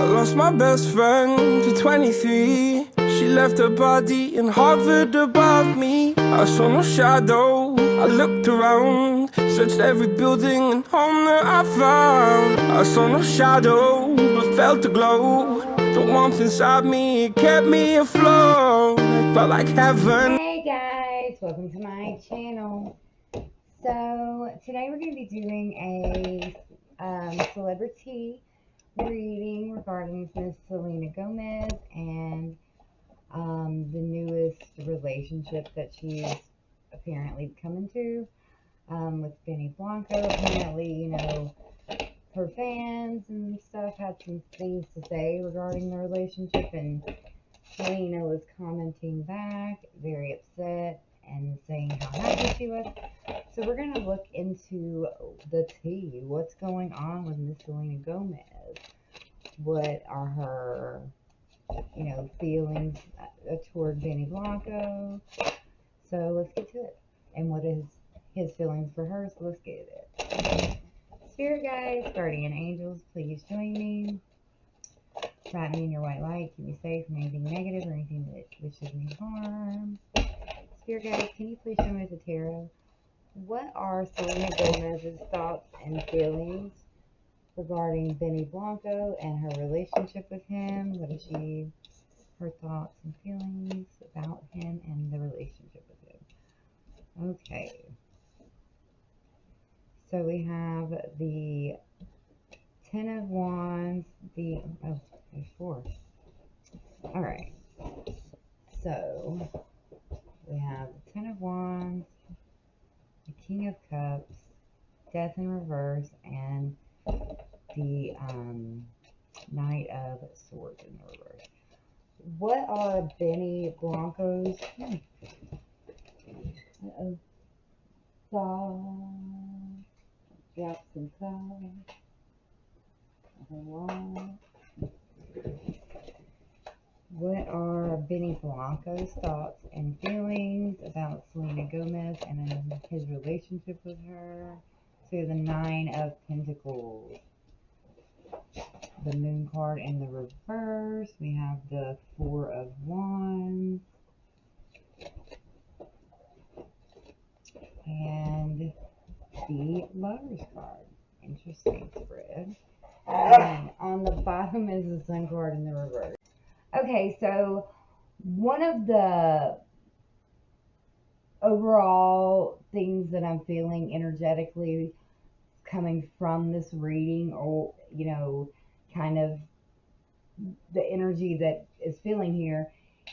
I lost my best friend to 23. She left her body and hovered above me. I saw no shadow, I looked around, searched every building and home that I found. I saw no shadow, but felt the glow. The warmth inside me, it kept me afloat. It felt like heaven. Hey guys, welcome to my channel. So today we're going to be doing a celebrity reading regarding Miss Selena Gomez and the newest relationship that she's apparently come into with Benny Blanco. Apparently, you know, her fans and stuff had some things to say regarding the relationship, and Selena was commenting back, very upset, and saying how happy she was. So we're going to look into the tea. What's going on with Miss Selena Gomez? What are her, you know, feelings toward Benny Blanco? So let's get to it. And what is his feelings for her? So let's get it. Spirit guides, guardian angels, please join me. Wrap me in your white light. Keep me safe from anything negative or anything that wishes me harm. Spirit guides, can you please show me the tarot? What are Selena Gomez's thoughts and feelings regarding Benny Blanco and her relationship with him? What is her thoughts and feelings about him and the relationship with him? Okay. So we have the Ten of Wands, oh, there's four. All right. So we have the Ten of Wands, the King of Cups, Death in reverse, and the Knight of Swords in the reverse. What are Benny Blanco's thoughts? Drop some cards. What are Benny Blanco's thoughts and feelings about Selena Gomez and his relationship with her? So the Nine of Pentacles, the Moon card in the reverse. We have the Four of Wands and the Lovers card. Interesting spread. And on the bottom is the Sun card in the reverse. Okay, so one of the overall things that I'm feeling energetically coming from this reading, or, you know, kind of the energy that is feeling here,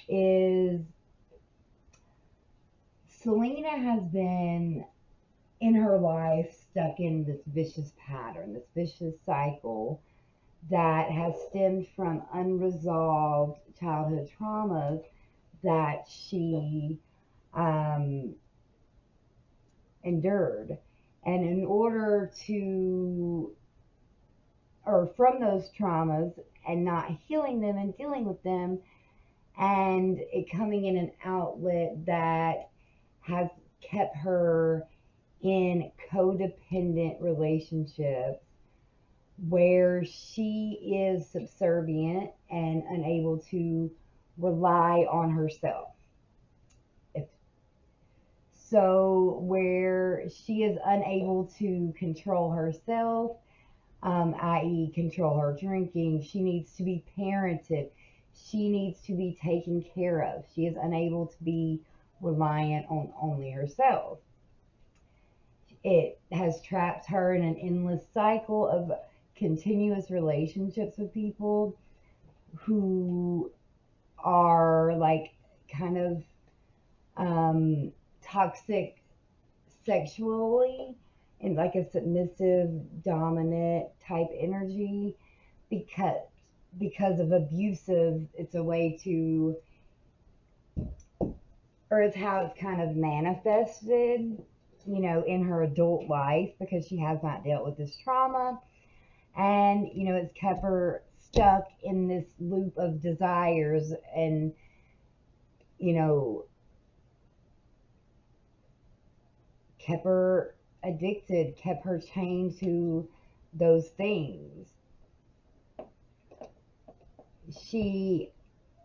is Selena has been in her life stuck in this vicious pattern, this vicious cycle that has stemmed from unresolved childhood traumas that she endured. And in order to, or from those traumas and not healing them and dealing with them, and it coming in an outlet that has kept her in codependent relationships where she is subservient and unable to rely on herself. So where she is unable to control herself, i.e. control her drinking, she needs to be parented, she needs to be taken care of. She is unable to be reliant on only herself. It has trapped her in an endless cycle of continuous relationships with people who are like kind of toxic sexually, in like a submissive, dominant type energy, because of abusive. It's a way to, or it's how it's kind of manifested, you know, in her adult life, because she has not dealt with this trauma. And, you know, it's kept her stuck in this loop of desires and, you know, kept her addicted, kept her chained to those things.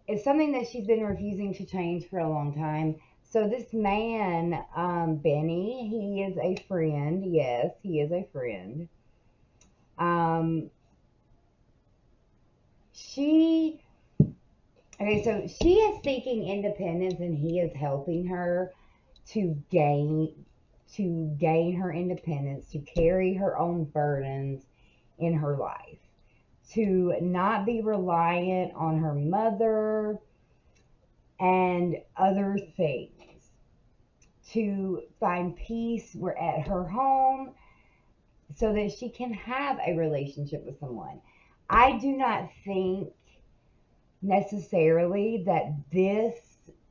it's something that she's been refusing to change for a long time. So this man, Benny, he is a friend. Yes, he is a friend. Um, she, okay, so she is seeking independence, and he is helping her to gain her independence, to carry her own burdens in her life, to not be reliant on her mother and other things, to find peace at her home so that she can have a relationship with someone. I do not think necessarily that this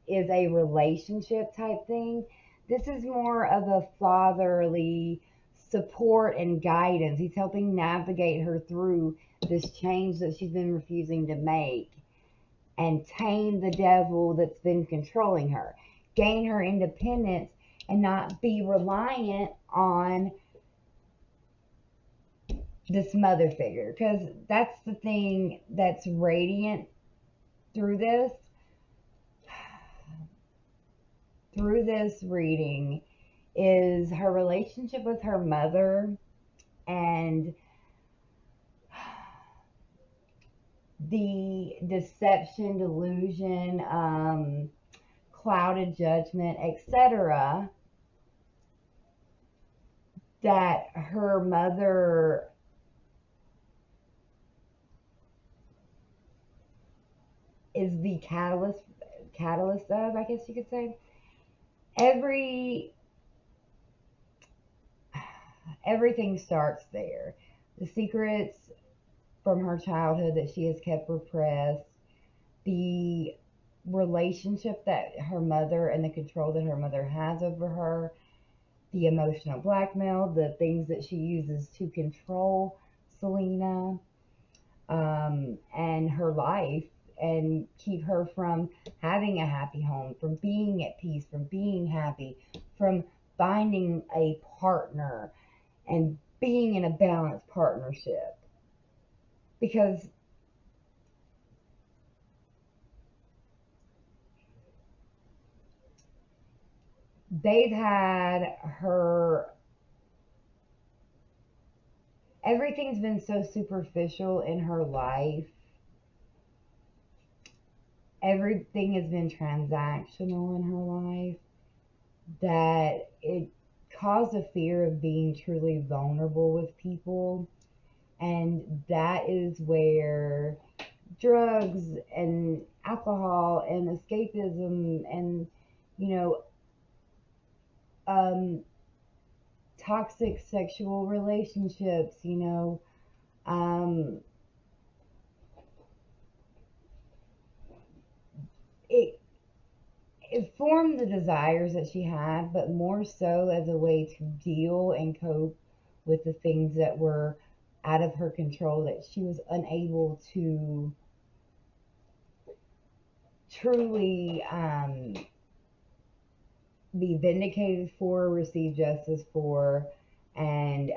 is a relationship type thing. This is more of a fatherly support and guidance. He's helping navigate her through this change that she's been refusing to make and tame the devil that's been controlling her, gain her independence, and not be reliant on this mother figure. Because that's the thing that's radiant through this reading is her relationship with her mother and the deception, delusion, clouded judgment, etc., that her mother is the catalyst of, I guess you could say. Everything starts there. The secrets from her childhood that she has kept repressed, the relationship that her mother and the control that her mother has over her, the emotional blackmail, the things that she uses to control Selena, and her life, and keep her from having a happy home, from being at peace, from being happy, from finding a partner and being in a balanced partnership. Because they've had her, everything's been so superficial in her life. Everything has been transactional in her life that it caused a fear of being truly vulnerable with people. And that is where drugs and alcohol and escapism and, you know, toxic sexual relationships, um, it it formed the desires that she had, but more so as a way to deal and cope with the things that were out of her control, that she was unable to truly be vindicated for, receive justice for, and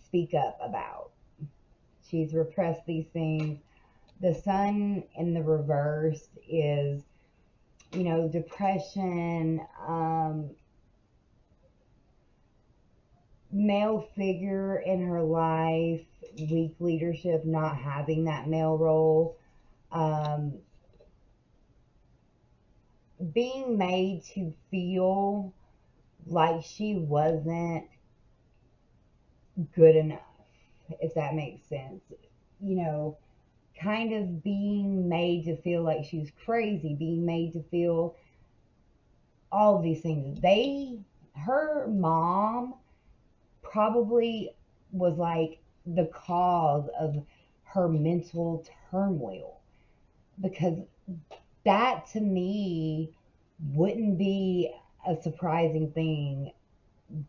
speak up about. She's repressed these things. The sun in the reverse is, depression, male figure in her life, weak leadership, not having that male role, um, being made to feel like she wasn't good enough, if that makes sense. You know, kind of being made to feel like she was crazy, being made to feel all of these things. Her mom probably was like the cause of her mental turmoil, because that to me wouldn't be a surprising thing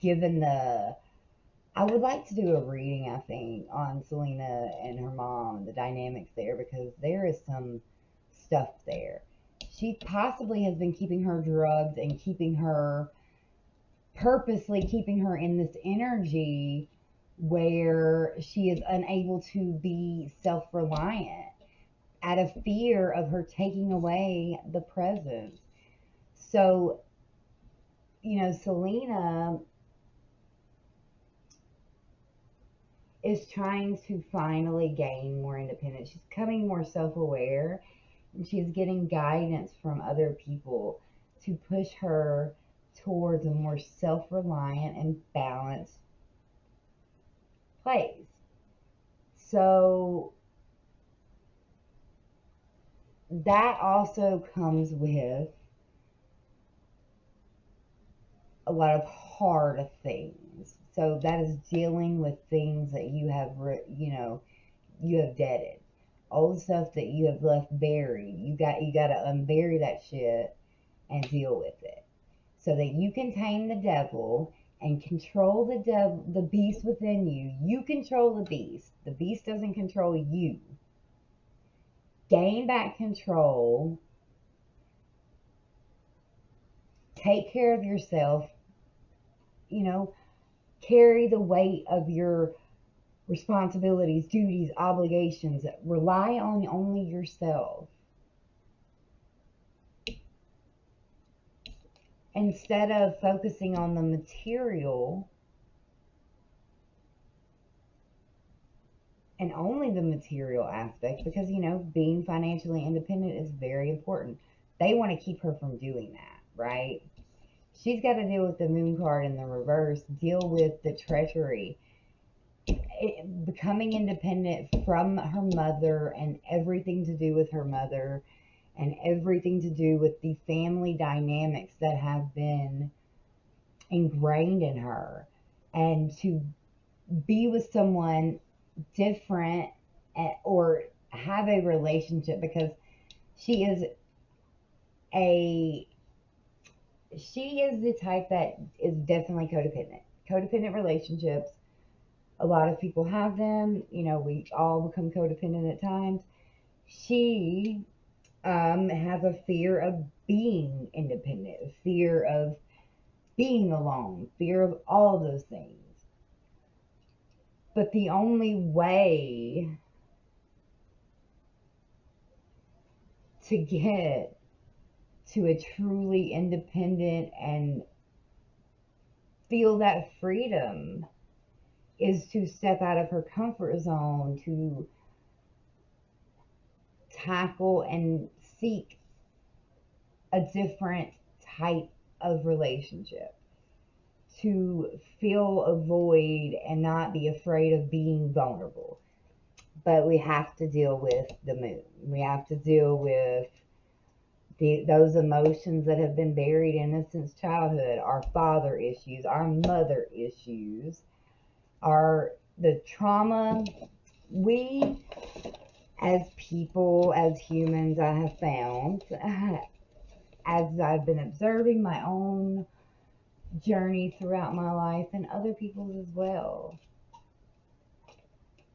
given the I would like to do a reading, I think, on Selena and her mom, the dynamics there, because there is some stuff there. She possibly has been keeping her drugged and purposely keeping her in this energy where she is unable to be self-reliant out of fear of her taking away the presents. So, Selena is trying to finally gain more independence. She's becoming more self-aware, and she's getting guidance from other people to push her towards a more self-reliant and balanced place. So that also comes with a lot of hard things. So that is dealing with things that you have, you have deaded, old stuff that you have left buried. You got to unbury that shit and deal with it, so that you can tame the devil and control the beast within you. You control the beast. The beast doesn't control you. Gain back control. Take care of yourself. Carry the weight of your responsibilities, duties, obligations. Rely on only yourself. Instead of focusing on the material and only the material aspect, because, being financially independent is very important. They want to keep her from doing that, right? She's got to deal with the moon card in the reverse, deal with the treachery, becoming independent from her mother and everything to do with her mother and everything to do with the family dynamics that have been ingrained in her, and to be with someone different, or have a relationship, because she is the type that is definitely codependent relationships. A lot of people have them. We all become codependent at times. She has a fear of being independent, a fear of being alone, fear of all of those things. But the only way to get to a truly independent and feel that freedom is to step out of her comfort zone, to tackle and seek a different type of relationship, to fill a void and not be afraid of being vulnerable. But we have to deal with the moon. We have to deal with those emotions that have been buried in us since childhood, our father issues, our mother issues, the trauma. We, as people, as humans, I have found, as I've been observing my own journey throughout my life and other people's as well,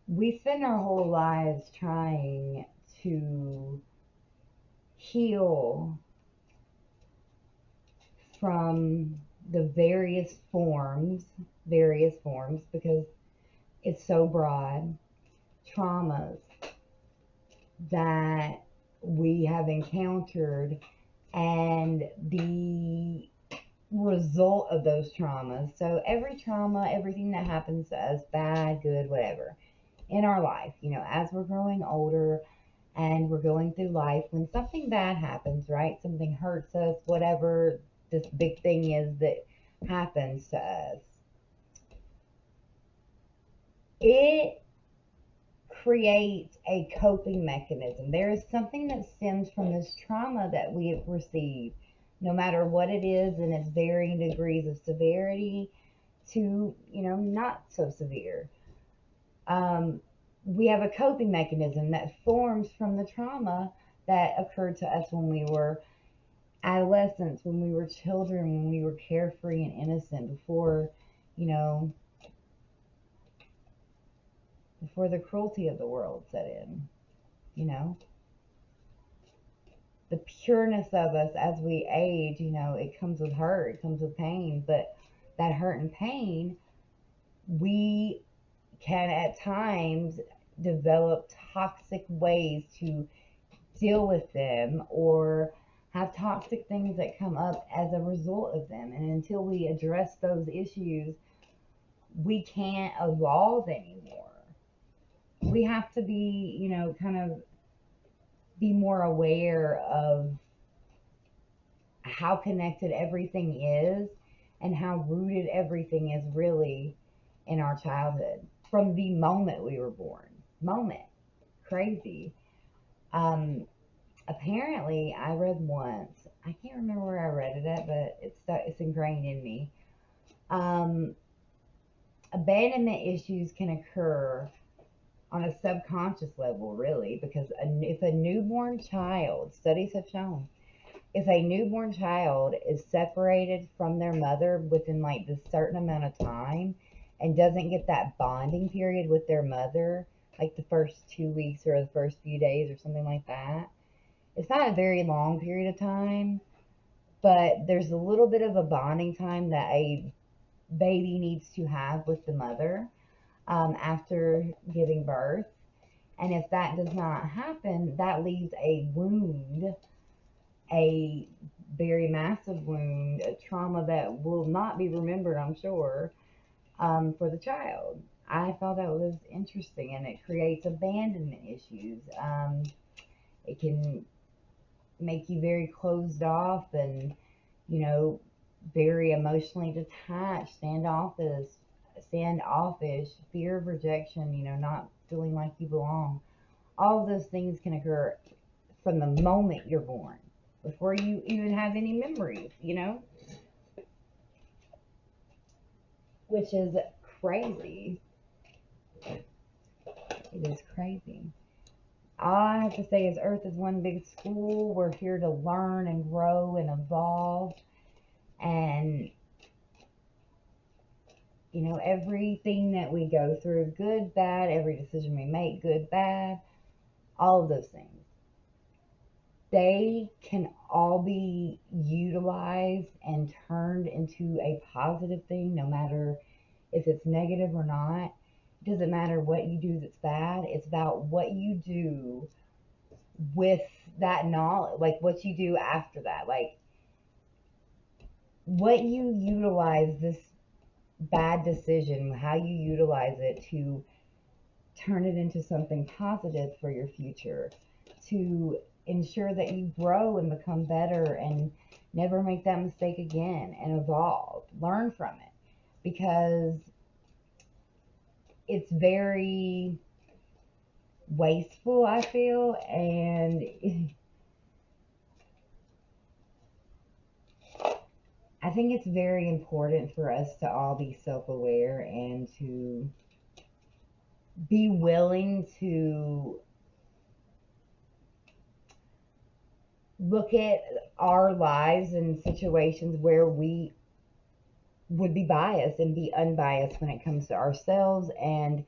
we spend our whole lives trying to heal from the various forms, because it's so broad, traumas that we have encountered, and the result of those traumas. So every trauma, everything that happens to us, bad, good, whatever, in our life, as we're growing older and we're going through life, when something bad happens, right? Something hurts us, whatever this big thing is that happens to us, it creates a coping mechanism. There is something that stems from this trauma that we have received, no matter what it is, and its varying degrees of severity to, not so severe. We have a coping mechanism that forms from the trauma that occurred to us when we were adolescents, when we were children, when we were carefree and innocent, before the cruelty of the world set in. The pureness of us as we age, it comes with hurt, it comes with pain, but that hurt and pain, we can at times develop toxic ways to deal with them, or have toxic things that come up as a result of them. And until we address those issues, we can't evolve anymore. We have to be, kind of be more aware of how connected everything is and how rooted everything is really in our childhood from the moment we were born. Moment. Crazy. Apparently, I read once, I can't remember where I read it at, but it's ingrained in me. Abandonment issues can occur on a subconscious level, really, because if a newborn child, studies have shown, if a newborn child is separated from their mother within like this certain amount of time and doesn't get that bonding period with their mother, like the first 2 weeks or the first few days or something like that, it's not a very long period of time, but there's a little bit of a bonding time that a baby needs to have with the mother after giving birth. And if that does not happen, that leaves a wound, a very massive wound, a trauma that will not be remembered, I'm sure, for the child. I thought that was interesting, and it creates abandonment issues. It can make you very closed off and, very emotionally detached, standoffish, fear of rejection, not feeling like you belong. All of those things can occur from the moment you're born, before you even have any memories, which is crazy. It is crazy. All I have to say is Earth is one big school. We're here to learn and grow and evolve. And, everything that we go through, good, bad, every decision we make, good, bad, all of those things, they can all be utilized and turned into a positive thing, no matter if it's negative or not. It doesn't matter what you do that's bad. It's about what you do with that knowledge, like what you do after that, like what you utilize this bad decision, how you utilize it to turn it into something positive for your future, to ensure that you grow and become better and never make that mistake again, and evolve, learn from it, because it's very wasteful, I feel, and I think it's very important for us to all be self-aware and to be willing to look at our lives and situations where we would be biased and be unbiased when it comes to ourselves, and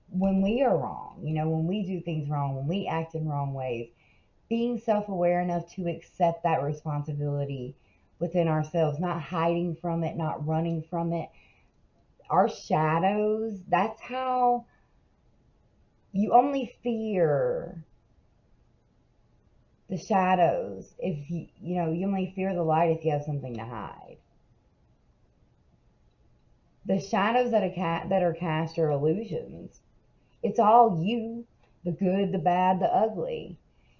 when we are wrong, when we do things wrong, when we act in wrong ways, being self-aware enough to accept that responsibility within ourselves, not hiding from it, not running from it. Our shadows, that's how you only fear the shadows if you only fear the light if you have something to hide. The shadows that are cast are illusions. It's all you, the good, the bad, the ugly.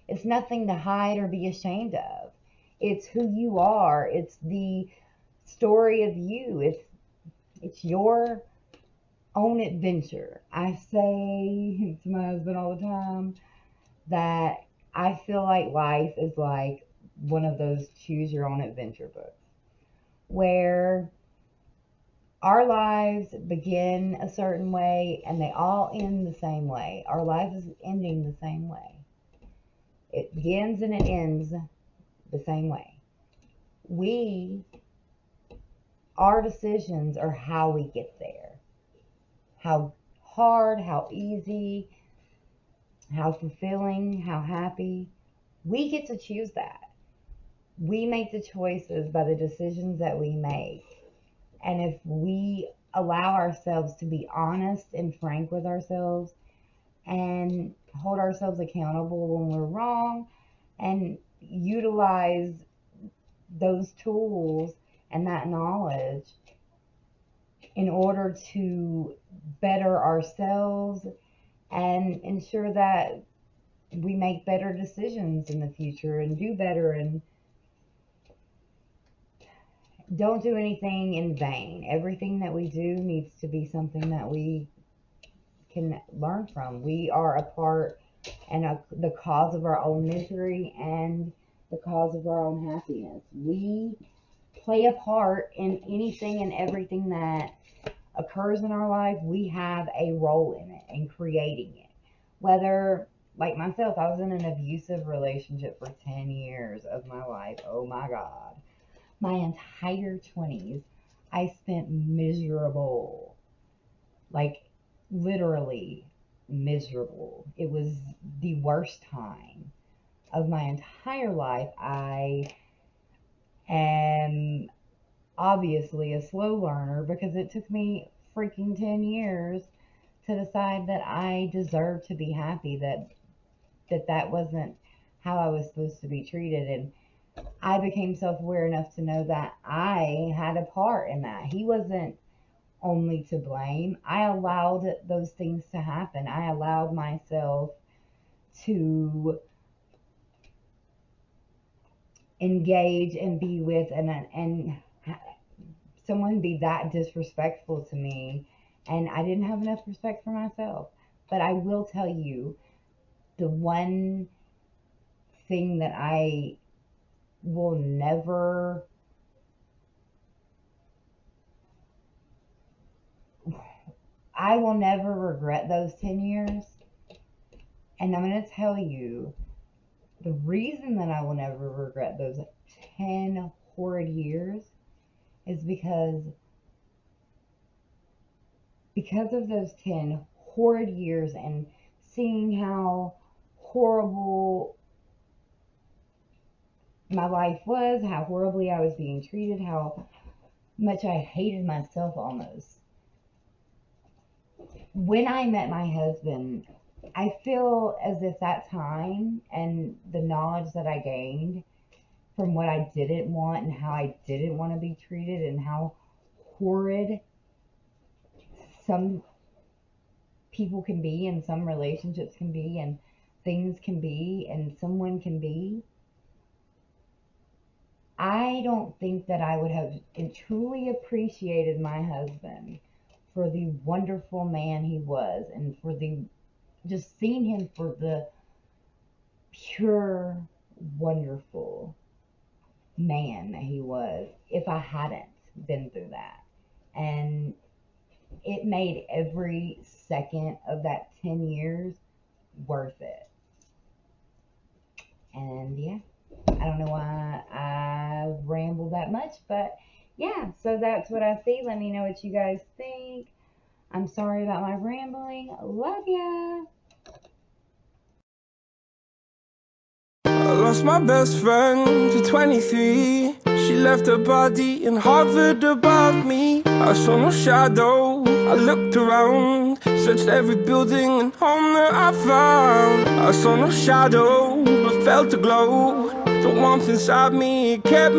It's nothing to hide or be ashamed of. It's who you are. It's the story of you. It's your own adventure. I say to my husband all the time that I feel like life is like one of those choose your own adventure books, where our lives begin a certain way and they all end the same way. Our life is ending the same way. It begins and it ends the same way. Our decisions are how we get there. How hard, how easy, how fulfilling, how happy. We get to choose that. We make the choices by the decisions that we make. And if we allow ourselves to be honest and frank with ourselves and hold ourselves accountable when we're wrong, and utilize those tools and that knowledge in order to better ourselves and ensure that we make better decisions in the future and do better, and don't do anything in vain. Everything that we do needs to be something that we can learn from. We are a part and the cause of our own misery and the cause of our own happiness. We play a part in anything and everything that occurs in our life. We have a role in it, in creating it. Whether, like myself, I was in an abusive relationship for 10 years of my life. Oh my God. My entire 20s, I spent miserable. Like, literally miserable. It was the worst time of my entire life. I am obviously a slow learner because it took me freaking 10 years to decide that I deserved to be happy, that wasn't how I was supposed to be treated. And I became self-aware enough to know that I had a part in that. He wasn't only to blame. I allowed those things to happen. I allowed myself to engage and be with and someone be that disrespectful to me, and I didn't have enough respect for myself. But I will tell you, the one thing that will never I will never regret those 10 years. And I'm going to tell you the reason that I will never regret those 10 horrid years is because of those 10 horrid years and seeing how horrible my life was, how horribly I was being treated, how much I hated myself almost. When I met my husband, I feel as if that time and the knowledge that I gained from what I didn't want and how I didn't want to be treated and how horrid some people can be and some relationships can be and things can be and someone can be, I don't think that I would have truly appreciated my husband for the wonderful man he was, and for the just seeing him for the pure, wonderful man that he was, if I hadn't been through that. And it made every second of that 10 years worth it. And yeah, I don't know why I rambled that much, but yeah, so that's what I see. Let me know what you guys think. I'm sorry about my rambling. Love ya. I lost my best friend to 23. She left her body and hovered above me. I saw no shadow. I looked around, searched every building and home that I found. I saw no shadow, but felt a glow. The warmth inside me kept me